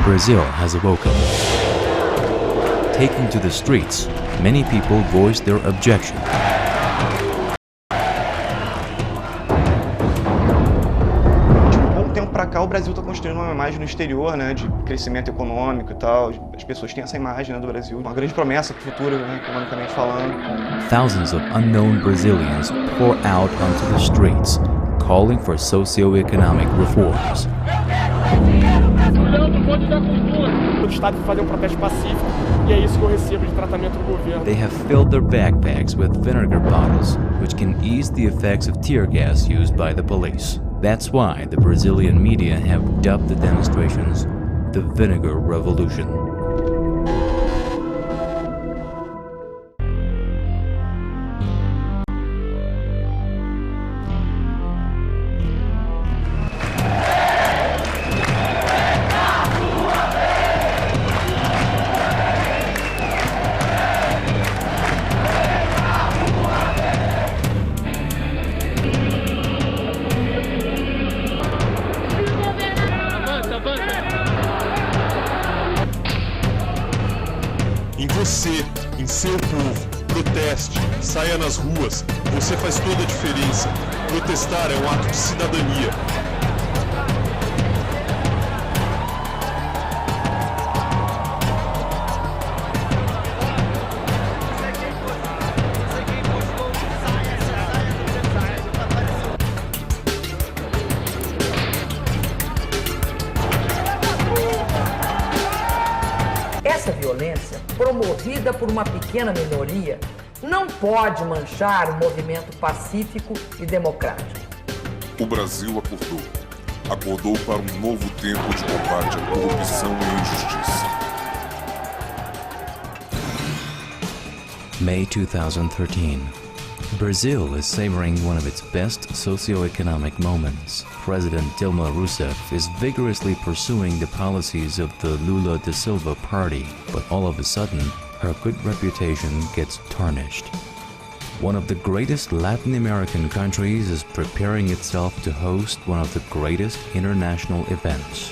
Brazil has awoken. Taking to the streets, many people voiced their objection. Tempo para cá, o Brasil está construindo uma imagem no exterior, né, de crescimento econômico e tal. As pessoas têm essa imagem, né, do Brasil, uma grande promessa para o futuro, né, economicamente falando. Thousands of unknown Brazilians pour out onto the streets, calling for socio-economic reforms. O Estado vai fazer protesto pacífico e é isso que eu recebo de tratamento do governo. They have filled their backpacks with vinegar bottles, which can ease the effects of tear gas used by the police. That's why the Brazilian media have dubbed the demonstrations the Vinegar Revolution. Em você, em seu povo, proteste, saia nas ruas, você faz toda a diferença. Protestar é um ato de cidadania. Essa violência, promovida por uma pequena minoria, não pode manchar o movimento pacífico e democrático. O Brasil acordou. Acordou para um novo tempo de combate à corrupção e injustiça. May 2013. Brazil is savoring one of its best socio-economic moments. President Dilma Rousseff is vigorously pursuing the policies of the Lula da Silva party, but all of a sudden, her good reputation gets tarnished. One of the greatest Latin American countries is preparing itself to host one of the greatest international events.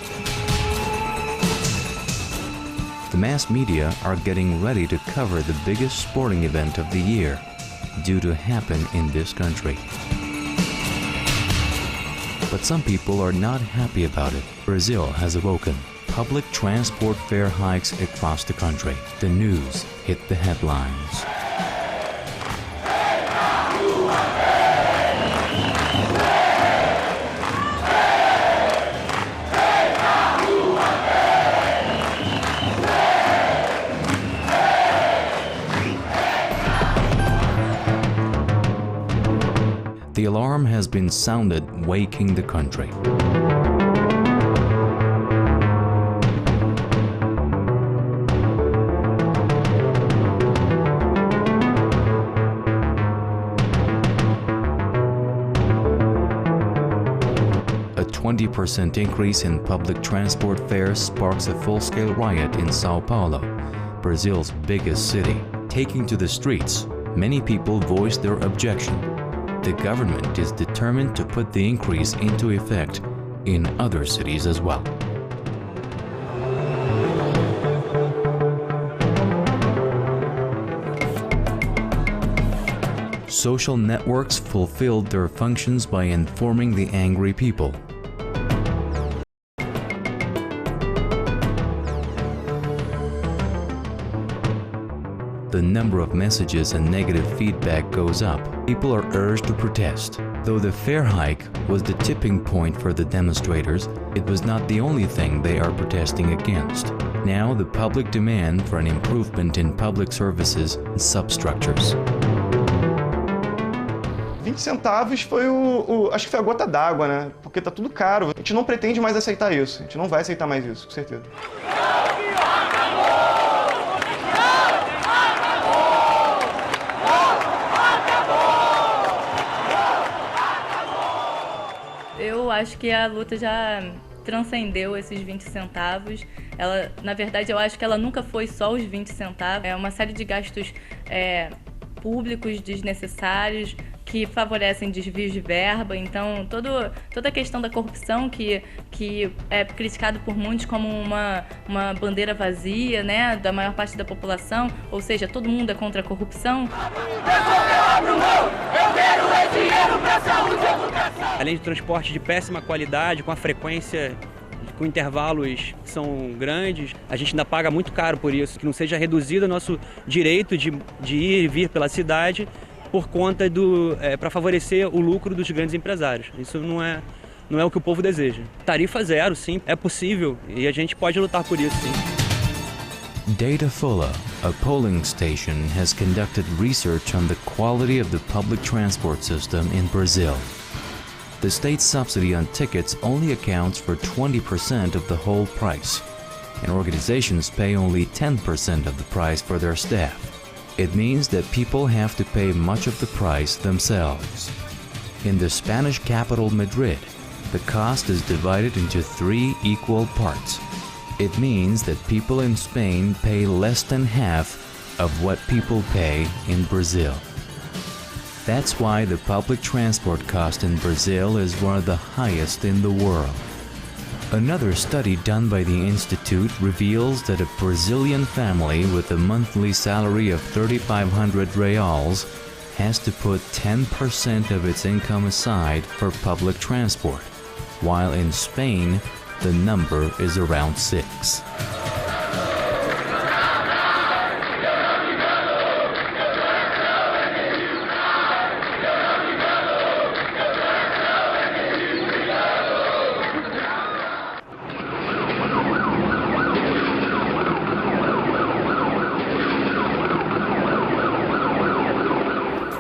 The mass media are getting ready to cover the biggest sporting event of the year, due to happen in this country. But some people are not happy about it. Brazil has awoken. Public transport fare hikes across the country. The news hit the headlines. The alarm has been sounded, waking the country. A 20% increase in public transport fares sparks a full-scale riot in Sao Paulo, Brazil's biggest city. Taking to the streets, many people voiced their objection. The government is determined to put the increase into effect in other cities as well. Social networks fulfilled their functions by informing the angry people. The number of messages and negative feedback goes up. People are urged to protest. Though the fare hike was the tipping point for the demonstrators, it was not the only thing they are protesting against. Now the public demand for an improvement in public services and substructures. 20 centavos foi acho que foi a gota d'água, né? Porque tá tudo caro. A gente não pretende mais aceitar isso. A gente não vai aceitar mais isso, com certeza. Eu acho que a luta já transcendeu esses 20 centavos. Ela, na verdade, eu acho que ela nunca foi só os 20 centavos. É uma série de gastos públicos desnecessários que favorecem desvios de verba. Então, toda a questão da corrupção que é criticado por muitos como uma bandeira vazia, né, da maior parte da população, ou seja, todo mundo é contra a corrupção. Além de transporte de péssima qualidade, com a frequência, com intervalos que são grandes, a gente ainda paga muito caro por isso, que não seja reduzido o nosso direito de ir e vir pela cidade por conta para favorecer o lucro dos grandes empresários. Isso não é o que o povo deseja. Tarifa zero, sim, é possível e a gente pode lutar por isso, sim. Datafolha, a polling station, has conducted research on the quality of the public transport system in Brazil. The state subsidy on tickets only accounts for 20% of the whole price, and organizations pay only 10% of the price for their staff. It means that people have to pay much of the price themselves. In the Spanish capital Madrid, the cost is divided into 3 equal parts. It means that people in Spain pay less than half of what people pay in Brazil. That's why the public transport cost in Brazil is one of the highest in the world. Another study done by the Institute reveals that a Brazilian family with a monthly salary of 3,500 reals has to put 10% of its income aside for public transport, while in Spain, the number is around 6.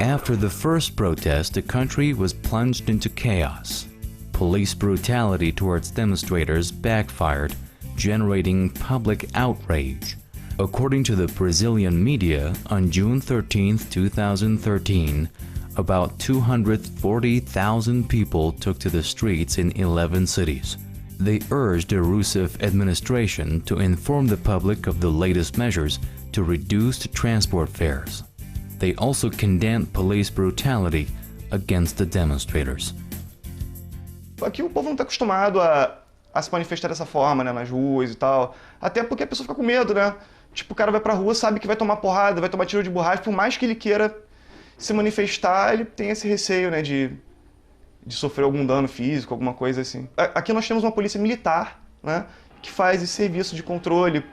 After the first protest, the country was plunged into chaos. Police brutality towards demonstrators backfired, generating public outrage. According to the Brazilian media, on June 13, 2013, about 240,000 people took to the streets in 11 cities. They urged the Rousseff administration to inform the public of the latest measures to reduce transport fares. They also condemned police brutality against the demonstrators. Aqui o povo não está acostumado a se manifestar dessa forma, né, nas ruas e tal. Até porque a pessoa fica com medo, né? Tipo, o cara vai pra rua, sabe que vai tomar porrada, vai tomar tiro de borracha. Por mais que ele queira se manifestar, ele tem esse receio, né, de sofrer algum dano físico, alguma coisa assim. Aqui nós temos uma polícia militar, né, que faz esse serviço de controle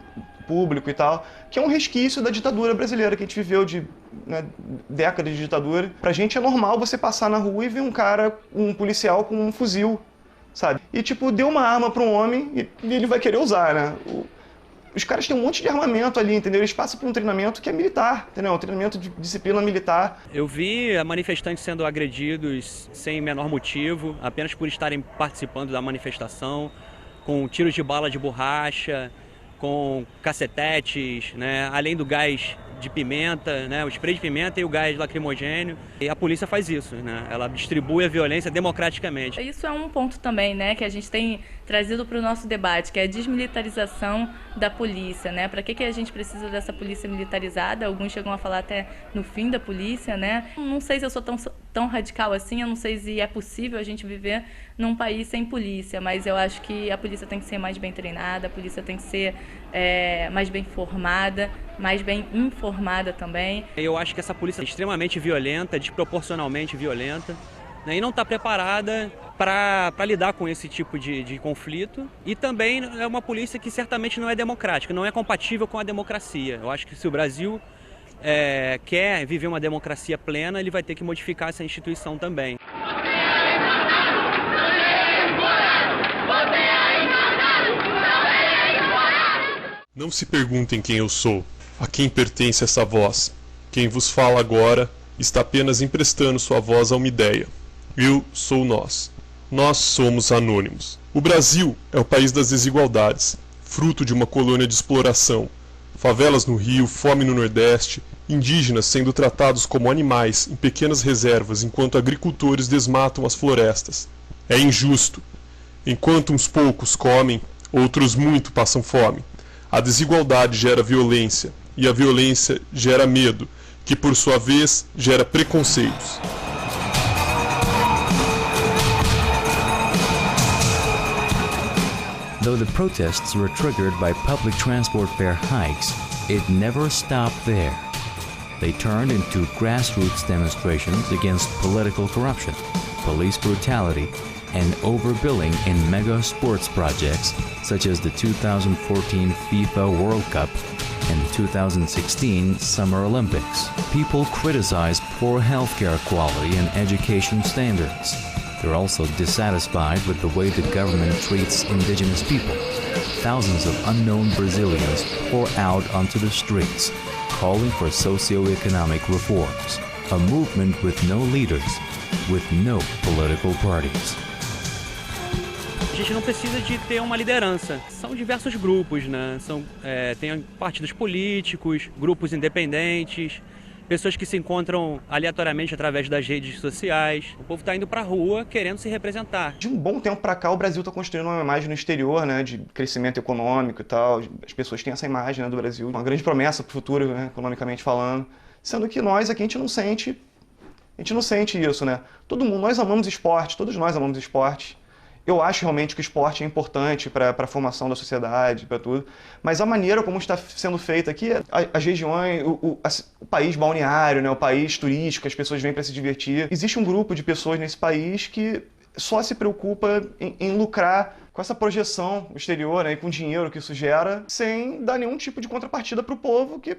público e tal, que é um resquício da ditadura brasileira, que a gente viveu de décadas de ditadura. Pra gente é normal você passar na rua e ver um cara, um policial com um fuzil, sabe? E tipo, deu uma arma pra um homem e ele vai querer usar, né? Os caras têm um monte de armamento ali, entendeu? Eles passam por um treinamento que é militar, entendeu? Um treinamento de disciplina militar. Eu vi manifestantes sendo agredidos sem menor motivo, apenas por estarem participando da manifestação, com tiros de bala de borracha, com cacetetes, né? Além do gás de pimenta, né? O spray de pimenta e o gás lacrimogêneo. E a polícia faz isso, né? Ela distribui a violência democraticamente. Isso é um ponto também, né, que a gente tem trazido para o nosso debate, que é a desmilitarização da polícia, né? Para que a gente precisa dessa polícia militarizada? Alguns chegam a falar até no fim da polícia, né? Não sei se eu sou tão radical assim, eu não sei se é possível a gente viver num país sem polícia, mas eu acho que a polícia tem que ser mais bem treinada, a polícia tem que ser mais bem formada, mais bem informada também. Eu acho que essa polícia é extremamente violenta, desproporcionalmente violenta, né, e não está preparada para lidar com esse tipo de conflito. E também é uma polícia que certamente não é democrática, não é compatível com a democracia. Eu acho que se o Brasil quer viver uma democracia plena, ele vai ter que modificar essa instituição também. Não se perguntem quem eu sou, a quem pertence essa voz. Quem vos fala agora está apenas emprestando sua voz a uma ideia. Eu sou nós. Nós somos anônimos. O Brasil é o país das desigualdades, fruto de uma colônia de exploração. Favelas no Rio, fome no Nordeste, indígenas sendo tratados como animais em pequenas reservas enquanto agricultores desmatam as florestas. É injusto. Enquanto uns poucos comem, outros muito passam fome. A desigualdade gera violência, e a violência gera medo, que por sua vez gera preconceitos. Though the protests were triggered by public transport fare hikes, it never stopped there. They turned into grassroots demonstrations against political corruption, police brutality, and overbilling in mega sports projects such as the 2014 FIFA World Cup and the 2016 Summer Olympics. People criticize poor healthcare quality and education standards. They're also dissatisfied with the way the government treats indigenous people. Thousands of unknown Brazilians pour out onto the streets, calling for socio-economic reforms. A movement with no leaders, with no political parties. A gente não precisa de ter uma liderança. São diversos grupos, né? Tem partidos políticos, grupos independentes, pessoas que se encontram aleatoriamente através das redes sociais. O povo está indo para a rua querendo se representar. De um bom tempo para cá, o Brasil está construindo uma imagem no exterior, né, de crescimento econômico e tal. As pessoas têm essa imagem, né, do Brasil, uma grande promessa para o futuro, né, economicamente falando. Sendo que nós aqui a gente não sente isso, né? Nós amamos esporte, todos nós amamos esporte. Eu acho realmente que o esporte é importante para a formação da sociedade, para tudo, mas a maneira como está sendo feita aqui, as regiões, o país balneário, né, o país turístico, as pessoas vêm para se divertir. Existe um grupo de pessoas nesse país que só se preocupa em lucrar com essa projeção exterior, né, e com o dinheiro que isso gera, sem dar nenhum tipo de contrapartida para o povo que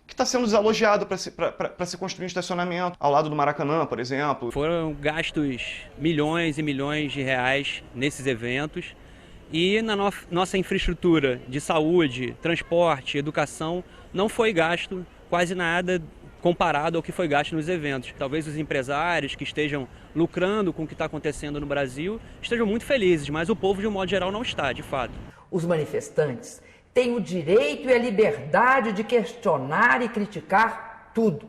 está sendo desalogiado para se construir um estacionamento ao lado do Maracanã, por exemplo. Foram gastos milhões e milhões de reais nesses eventos e na nossa infraestrutura de saúde, transporte, educação, não foi gasto quase nada comparado ao que foi gasto nos eventos. Talvez os empresários que estejam lucrando com o que está acontecendo no Brasil estejam muito felizes, mas o povo, de um modo geral, não está, de fato. Os manifestantes têm o direito e a liberdade de questionar e criticar tudo,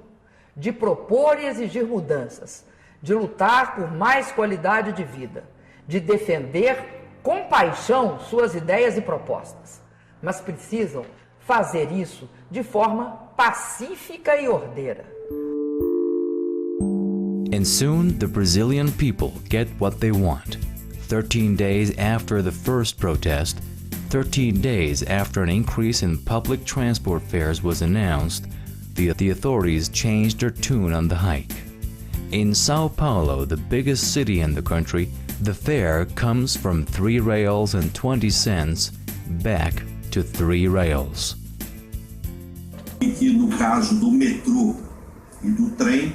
de propor e exigir mudanças, de lutar por mais qualidade de vida, de defender com paixão suas ideias e propostas. Mas precisam fazer isso de forma pacífica e ordeira. And soon the Brazilian people get what they want. 13 days after the first protest, 13 days after an increase in public transport fares was announced, the authorities changed their tune on the hike. In Sao Paulo, the biggest city in the country, the fare comes from 3 reals and 20 cents back to 3 reals. E que no caso do metrô e do trem,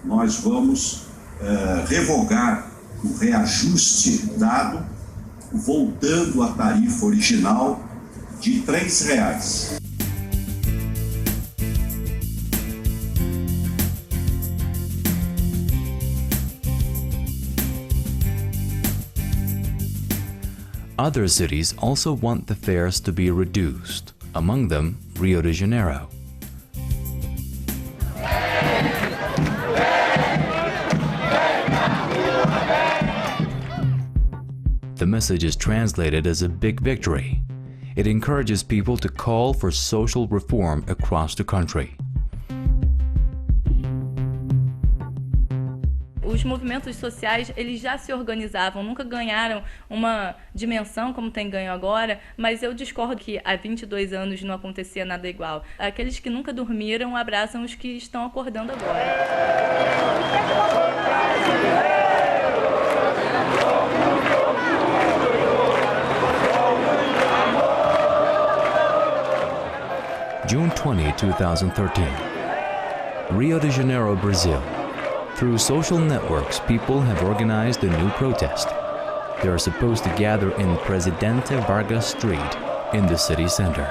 nós vamos revogar o reajuste dado, voltando à tarifa original de R$3. Other cities also want the fares to be reduced, among them Rio de Janeiro. The message is translated as a big victory. It encourages people to call for social reform across the country. Os movimentos sociais, eles já se organizavam, nunca ganharam uma dimensão como tem ganho agora, mas eu discordo que há 22 anos não acontecia nada igual. Aqueles que nunca dormiram abraçam os que estão acordando agora. June 20, 2013. Rio de Janeiro, Brazil. Through social networks, people have organized a new protest. They are supposed to gather in Presidente Vargas Street in the city center.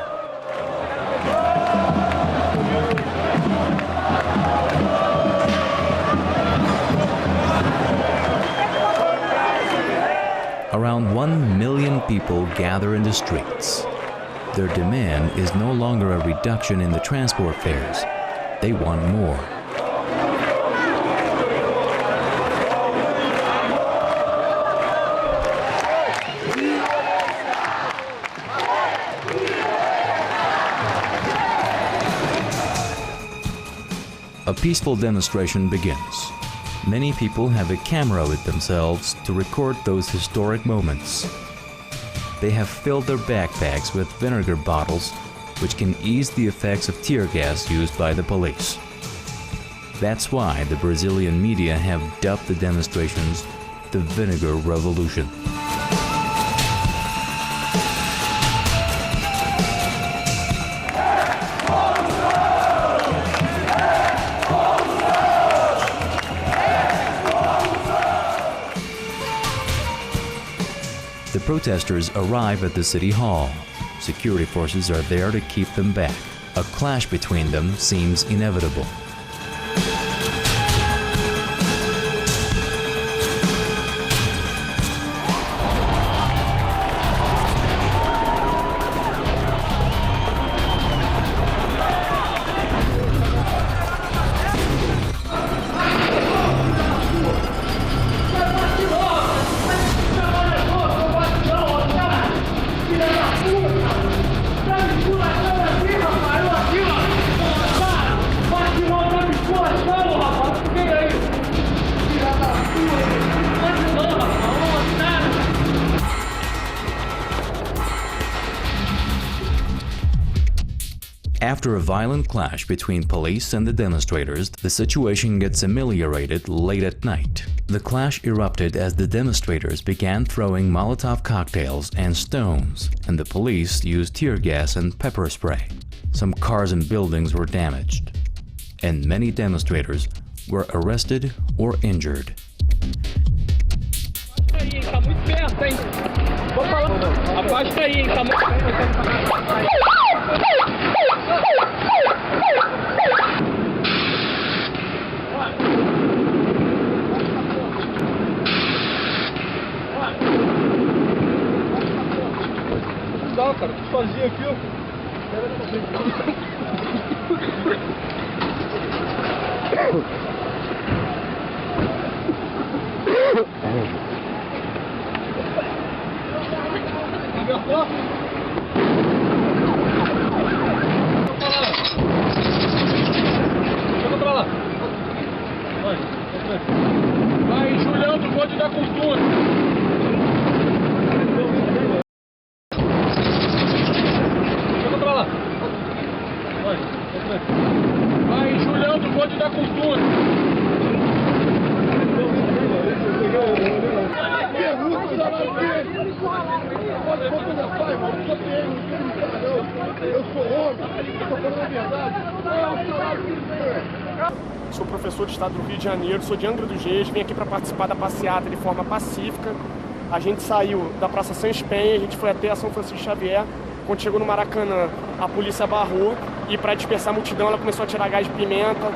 Around 1 million people gather in the streets. Their demand is no longer a reduction in the transport fares. They want more. A peaceful demonstration begins. Many people have a camera with themselves to record those historic moments. they have filled their backpacks with vinegar bottles, which can ease the effects of tear gas used by the police. That's why the Brazilian media have dubbed the demonstrations the Vinegar Revolution. The protesters arrive at the city hall. Security forces are there to keep them back. A clash between them seems inevitable. After a violent clash between police and the demonstrators, the situation gets ameliorated late at night. The clash erupted as the demonstrators began throwing Molotov cocktails and stones, and the police used tear gas and pepper spray. Some cars and buildings were damaged, and many demonstrators were arrested or injured. Não, cara, tô sozinho aqui, ó. Abre a porta. Chega pra lá. Vai, Julião, do Bonde da Cultura. Vai, Julião, do Bonde da Cultura. Eu sou homem, eu tô falando a verdade. Sou professor do estado do Rio de Janeiro, sou de Angra dos Reis, vim aqui para participar da passeata de forma pacífica. A gente saiu da Praça São Espenha, a gente foi até a São Francisco Xavier. Quando chegou no Maracanã, a polícia barrou e para dispersar a multidão ela começou a tirar gás de pimenta,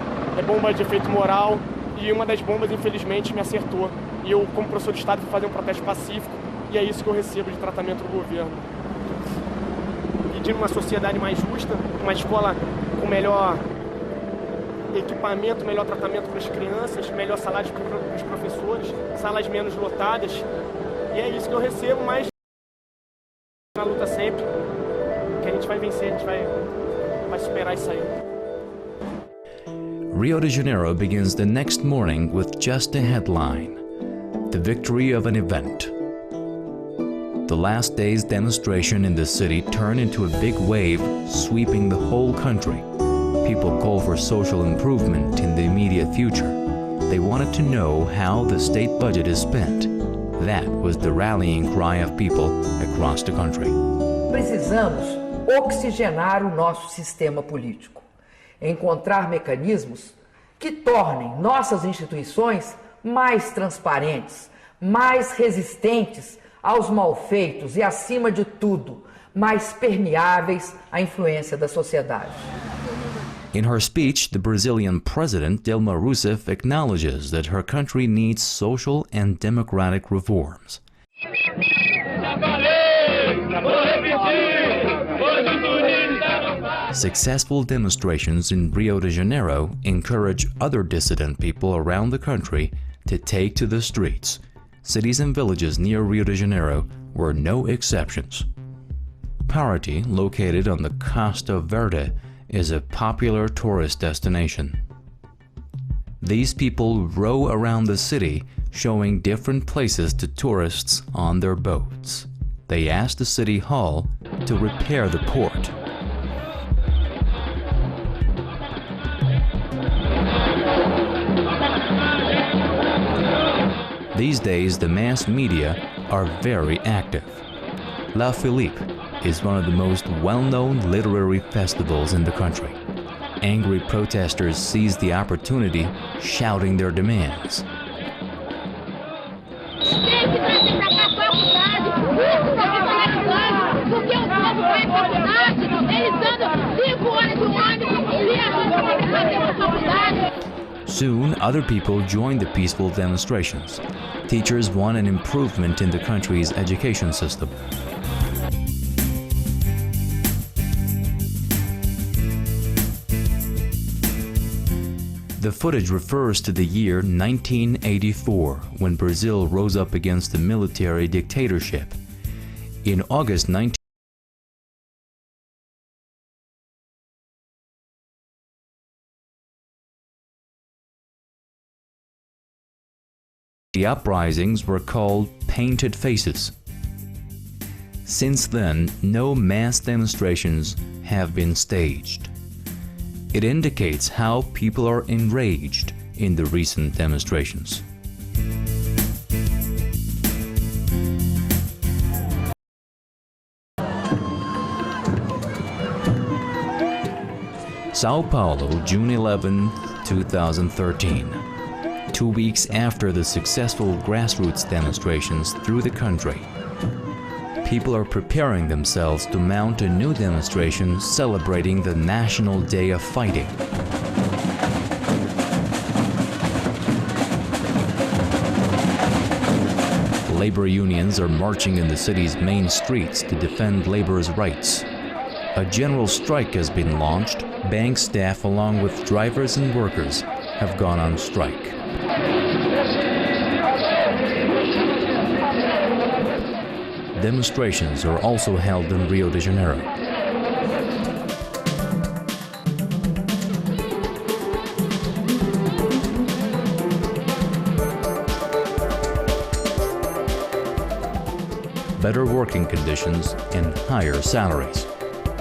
bomba de efeito moral, e uma das bombas infelizmente me acertou. E eu, como professor de estado, fui fazer um protesto pacífico e é isso que eu recebo de tratamento do governo. Pedindo uma sociedade mais justa, uma escola com melhor equipamento, melhor tratamento para as crianças, melhor salário para os professores, salas menos lotadas, e é isso que eu recebo, mas na luta sempre, que a gente vai vencer, a gente vai superar isso aí. Rio de Janeiro begins the next morning with just a headline: the victory of an event. The last day's demonstration in the city turned into a big wave sweeping the whole country. People call for social improvement in the immediate future. They wanted to know how the state budget is spent. That was the rallying cry of people across the country. Precisamos oxigenar o nosso sistema político, encontrar mecanismos que tornem nossas instituições mais transparentes, mais resistentes aos malfeitos e, acima de tudo, mais permeáveis à influência da sociedade. In her speech, the Brazilian president, Dilma Rousseff, acknowledges that her country needs social and democratic reforms. Successful demonstrations in Rio de Janeiro encourage other dissident people around the country to take to the streets. Cities and villages near Rio de Janeiro were no exceptions. Paraty, located on the Costa Verde, is a popular tourist destination. These people row around the city, showing different places to tourists on their boats. They asked the city hall to repair the port. These days, the mass media are very active. La Philippe is one of the most well-known literary festivals in the country. Angry protesters seized the opportunity, shouting their demands. Soon, other people joined the peaceful demonstrations. Teachers want an improvement in the country's education system. The footage refers to the year 1984, when Brazil rose up against the military dictatorship. In August 19... The uprisings were called Painted Faces. Since then, no mass demonstrations have been staged. It indicates how people are enraged in the recent demonstrations. Sao Paulo, June 11, 2013. 2 weeks after the successful grassroots demonstrations through the country, people are preparing themselves to mount a new demonstration celebrating the National Day of Fighting. Labor unions are marching in the city's main streets to defend labor's rights. A general strike has been launched. Bank staff, along with drivers and workers, have gone on strike. Demonstrations are also held in Rio de Janeiro. Better working conditions and higher salaries.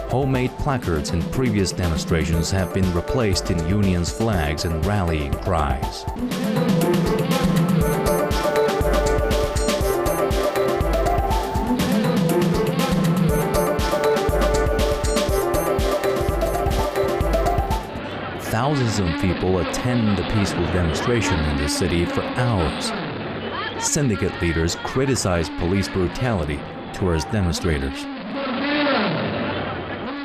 Homemade placards in previous demonstrations have been replaced in unions' flags and rallying cries. Thousands of people attend the peaceful demonstration in the city for hours. Syndicate leaders criticize police brutality towards demonstrators.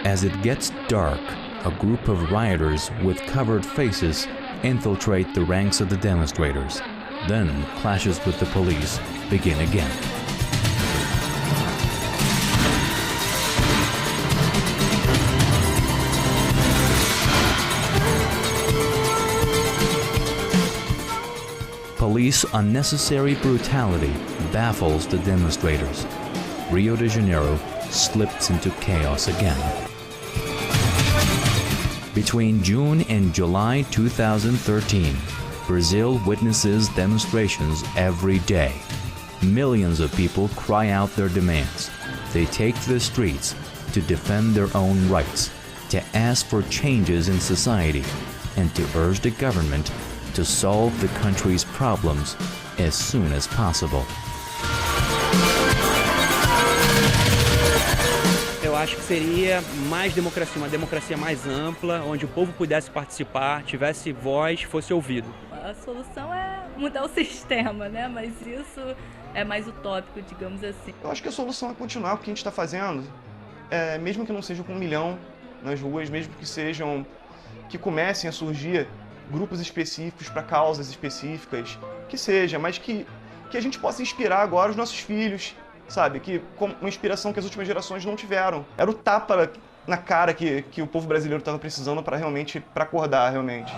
As it gets dark, a group of rioters with covered faces infiltrate the ranks of the demonstrators. Then clashes with the police begin again. Police unnecessary brutality baffles the demonstrators. Rio de Janeiro slips into chaos again. Between June and July 2013, Brazil witnesses demonstrations every day. Millions of people cry out their demands. They take to the streets to defend their own rights, to ask for changes in society, and to urge the government to solve the country's problems as soon as possible. Eu acho que seria mais democracia, uma democracia mais ampla, onde o povo pudesse participar, tivesse voz, fosse ouvido. A solução é mudar o sistema, né? Mas isso é mais utópico, digamos assim. Eu acho que a solução é continuar o que a gente está fazendo, mesmo que não seja com 1 milhão nas ruas, mesmo que comecem a surgir grupos específicos para causas específicas, que seja, mas que a gente possa inspirar agora os nossos filhos, sabe? Que uma inspiração que as últimas gerações não tiveram. Era o tapa na cara que o povo brasileiro estava precisando para acordar realmente.